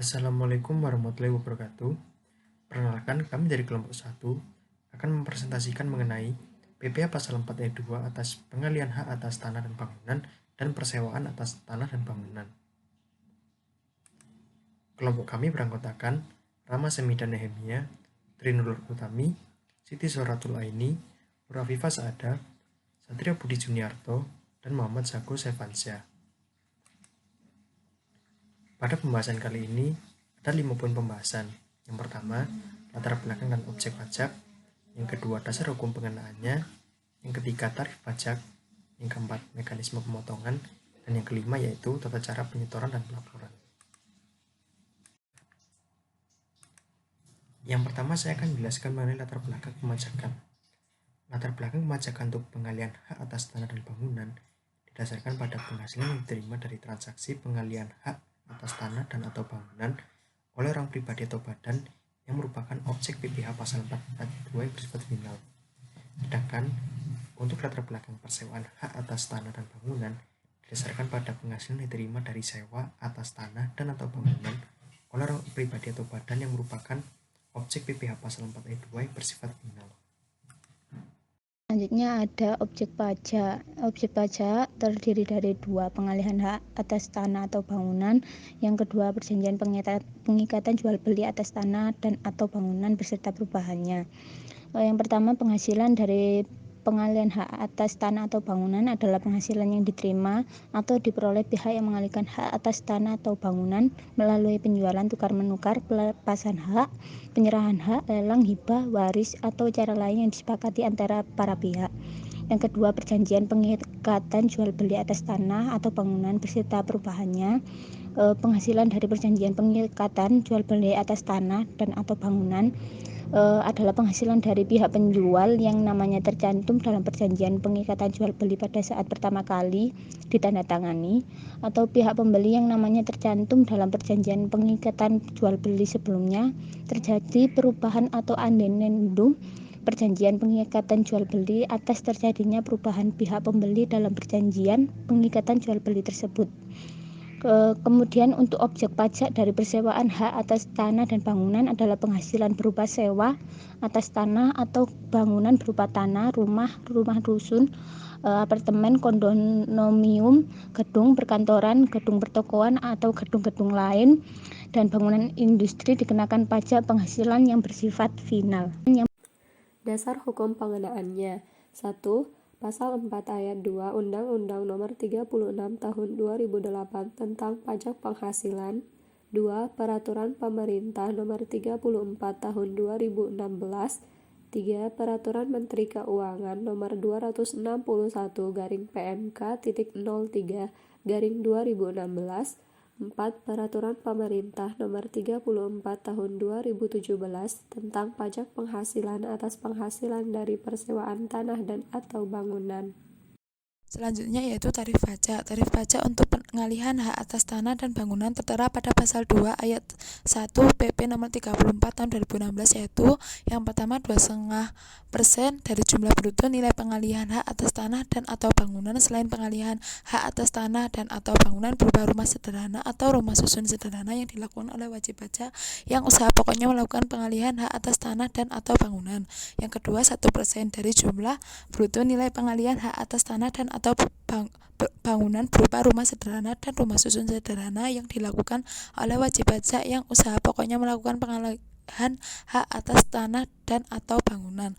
Assalamualaikum warahmatullahi wabarakatuh. Perkenalkan, kami dari kelompok 1 akan mempresentasikan mengenai PPh Pasal 4 Ayat 2 atas pengalihan hak atas tanah dan bangunan dan persewaan atas tanah dan bangunan. Kelompok kami beranggotakan Rama Semida Nehemia, Trinurul Utami, Siti Soratul Aini, Nur Afifah Saada, Satria Budi Juniarto, dan Muhammad Zago Sefansyah. Pada pembahasan kali ini, ada 5 poin pembahasan. Yang pertama, latar belakang dan objek pajak. Yang kedua, dasar hukum pengenaannya. Yang ketiga, tarif pajak. Yang keempat, mekanisme pemotongan. Dan yang kelima yaitu tata cara penyetoran dan pelaporan. Yang pertama, saya akan menjelaskan mengenai latar belakang pemajakan. Latar belakang pemajakan untuk pengalihan hak atas tanah dan bangunan didasarkan pada penghasilan yang diterima dari transaksi pengalihan hak atas tanah dan atau bangunan oleh orang pribadi atau badan yang merupakan objek PPh Pasal 4 Ayat 2 yang bersifat final. Sedangkan untuk latar belakang persewaan hak atas tanah dan bangunan didasarkan pada penghasilan yang diterima dari sewa atas tanah dan atau bangunan oleh orang pribadi atau badan yang merupakan objek PPh Pasal 4 Ayat 2 yang bersifat final. Selanjutnya ada objek pajak. Objek pajak terdiri dari 2, pengalihan hak atas tanah atau bangunan. Yang kedua, perjanjian pengikatan jual beli atas tanah dan atau bangunan beserta perubahannya. Yang pertama, penghasilan dari pengalihan hak atas tanah atau bangunan adalah penghasilan yang diterima atau diperoleh pihak yang mengalihkan hak atas tanah atau bangunan melalui penjualan tukar-menukar, pelepasan hak, penyerahan hak, lelang, hibah, waris, atau cara lain yang disepakati antara para pihak. Yang kedua, perjanjian pengikatan jual beli atas tanah atau bangunan beserta perubahannya. Penghasilan dari perjanjian pengikatan jual beli atas tanah dan atau bangunan adalah penghasilan dari pihak penjual yang namanya tercantum dalam perjanjian pengikatan jual beli pada saat pertama kali ditandatangani, atau pihak pembeli yang namanya tercantum dalam perjanjian pengikatan jual beli sebelumnya terjadi perubahan atau addendum perjanjian pengikatan jual beli atas terjadinya perubahan pihak pembeli dalam perjanjian pengikatan jual beli tersebut. Kemudian untuk objek pajak dari persewaan hak atas tanah dan bangunan adalah penghasilan berupa sewa atas tanah atau bangunan berupa tanah, rumah dusun, apartemen, kondominium, gedung perkantoran, gedung pertokoan atau gedung-gedung lain, dan bangunan industri dikenakan pajak penghasilan yang bersifat final. Dasar hukum pengenaannya. 1. Pasal 4 Ayat 2 Undang-Undang Nomor 36 Tahun 2008 tentang Pajak Penghasilan. 2. Peraturan Pemerintah Nomor 34 Tahun 2016. 3. Peraturan Menteri Keuangan Nomor 261/PMK.03/2016. 4. Peraturan Pemerintah Nomor 34 Tahun 2017 tentang pajak penghasilan atas penghasilan dari persewaan tanah dan atau bangunan. Selanjutnya yaitu tarif pajak. Tarif pajak untuk pengalihan hak atas tanah dan bangunan tertera pada pasal 2 ayat 1 PP nomor 34 tahun 2016, yaitu yang pertama 2,5% dari jumlah bruto nilai pengalihan hak atas tanah dan atau bangunan selain pengalihan hak atas tanah dan atau bangunan berupa rumah sederhana atau rumah susun sederhana yang dilakukan oleh wajib pajak yang usaha pokoknya melakukan pengalihan hak atas tanah dan atau bangunan. Yang kedua 1% dari jumlah bruto nilai pengalihan hak atas tanah dan atau bangunan berupa rumah sederhana dan rumah susun sederhana yang dilakukan oleh wajib pajak yang usaha pokoknya melakukan pengalihan hak atas tanah dan atau bangunan.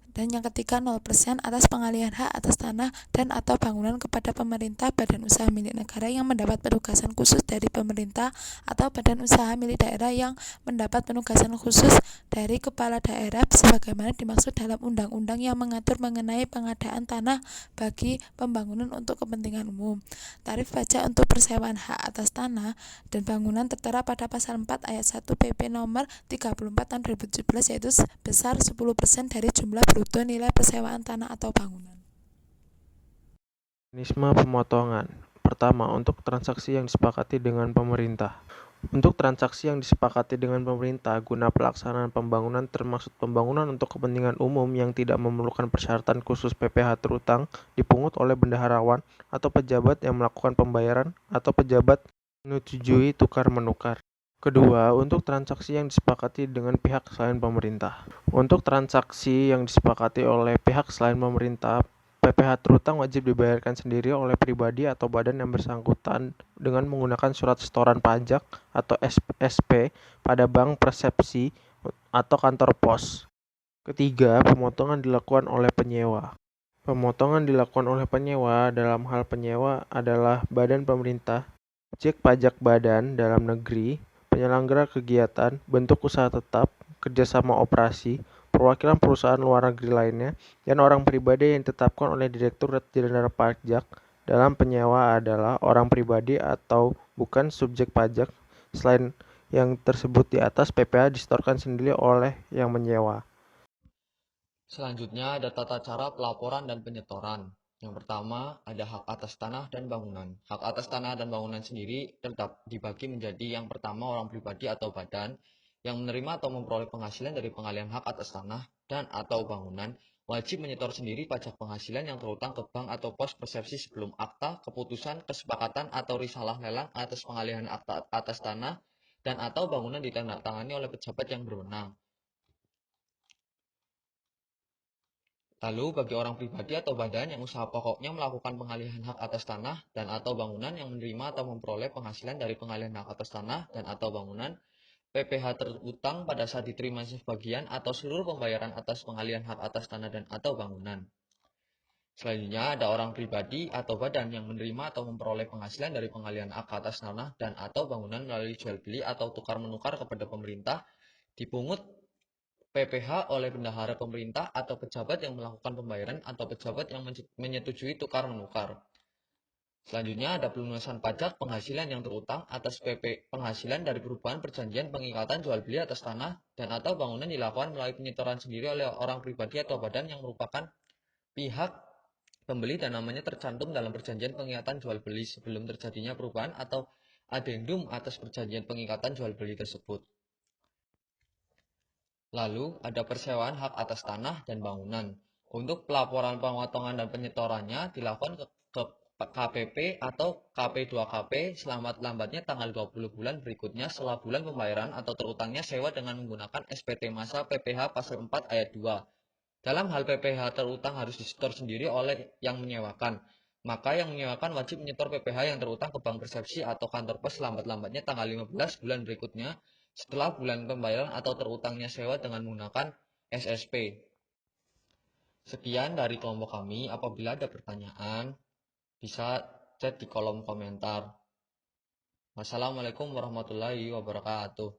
Dan yang ketiga 0% atas pengalihan hak atas tanah dan atau bangunan kepada pemerintah, badan usaha milik negara yang mendapat penugasan khusus dari pemerintah atau badan usaha milik daerah yang mendapat penugasan khusus dari kepala daerah sebagaimana dimaksud dalam undang-undang yang mengatur mengenai pengadaan tanah bagi pembangunan untuk kepentingan umum. Tarif pajak untuk persewaan hak atas tanah dan bangunan tertera pada pasal 4 ayat 1 PP nomor 34 tahun 2017, yaitu sebesar 10% dari jumlah bruto nilai persewaan tanah atau bangunan. Mekanisme pemotongan. Pertama, untuk transaksi yang disepakati dengan pemerintah. Untuk transaksi yang disepakati dengan pemerintah guna pelaksanaan pembangunan termasuk pembangunan untuk kepentingan umum yang tidak memerlukan persyaratan khusus PPh terutang dipungut oleh bendaharawan atau pejabat yang melakukan pembayaran atau pejabat menyetujui tukar-menukar. Kedua, untuk transaksi yang disepakati dengan pihak selain pemerintah. Untuk transaksi yang disepakati oleh pihak selain pemerintah, PPh terutang wajib dibayarkan sendiri oleh pribadi atau badan yang bersangkutan dengan menggunakan surat setoran pajak atau SP pada bank persepsi atau kantor pos. Ketiga, pemotongan dilakukan oleh penyewa. Pemotongan dilakukan oleh penyewa dalam hal penyewa adalah badan pemerintah, objek pajak badan dalam negeri, penyelenggara kegiatan, bentuk usaha tetap, kerjasama operasi, perwakilan perusahaan luar negeri lainnya, dan orang pribadi yang ditetapkan oleh Direktorat Jenderal Pajak dalam penyewa adalah orang pribadi atau bukan subjek pajak. Selain yang tersebut di atas, PPh disetorkan sendiri oleh yang menyewa. Selanjutnya ada tata cara pelaporan dan penyetoran. Yang pertama ada hak atas tanah dan bangunan. Hak atas tanah dan bangunan sendiri tetap dibagi menjadi yang pertama orang pribadi atau badan yang menerima atau memperoleh penghasilan dari pengalihan hak atas tanah dan atau bangunan wajib menyetor sendiri pajak penghasilan yang terutang ke bank atau pos persepsi sebelum akta, keputusan, kesepakatan atau risalah lelang atas pengalihan akta atas tanah dan atau bangunan ditandatangani oleh pejabat yang berwenang. Lalu, bagi orang pribadi atau badan yang usaha pokoknya melakukan pengalihan hak atas tanah dan atau bangunan yang menerima atau memperoleh penghasilan dari pengalihan hak atas tanah dan atau bangunan, PPh terutang pada saat diterima sebagian atau seluruh pembayaran atas pengalihan hak atas tanah dan atau bangunan. Selanjutnya, ada orang pribadi atau badan yang menerima atau memperoleh penghasilan dari pengalihan hak atas tanah dan atau bangunan melalui jual beli atau tukar-menukar kepada pemerintah, dipungut PPh oleh bendahara pemerintah atau pejabat yang melakukan pembayaran atau pejabat yang menyetujui tukar-menukar. Selanjutnya ada pelunasan pajak penghasilan yang terutang atas PP penghasilan dari perubahan perjanjian pengikatan jual beli atas tanah dan atau bangunan dilakukan melalui penyetoran sendiri oleh orang pribadi atau badan yang merupakan pihak pembeli dan namanya tercantum dalam perjanjian pengikatan jual beli sebelum terjadinya perubahan atau adendum atas perjanjian pengikatan jual beli tersebut. Lalu, ada persewaan hak atas tanah dan bangunan. Untuk pelaporan pemotongan dan penyetorannya dilakukan ke KPP atau KP2KP selambat-lambatnya tanggal 20 bulan berikutnya setelah bulan pembayaran atau terutangnya sewa dengan menggunakan SPT masa PPh pasal 4 ayat 2. Dalam hal PPh terutang harus disetor sendiri oleh yang menyewakan. Maka yang menyewakan wajib menyetor PPh yang terutang ke bank persepsi atau kantor pos selambat-lambatnya tanggal 15 bulan berikutnya setelah bulan pembayaran atau terutangnya sewa dengan menggunakan SSP. Sekian dari kelompok kami. Apabila ada pertanyaan, bisa chat di kolom komentar. Wassalamualaikum warahmatullahi wabarakatuh.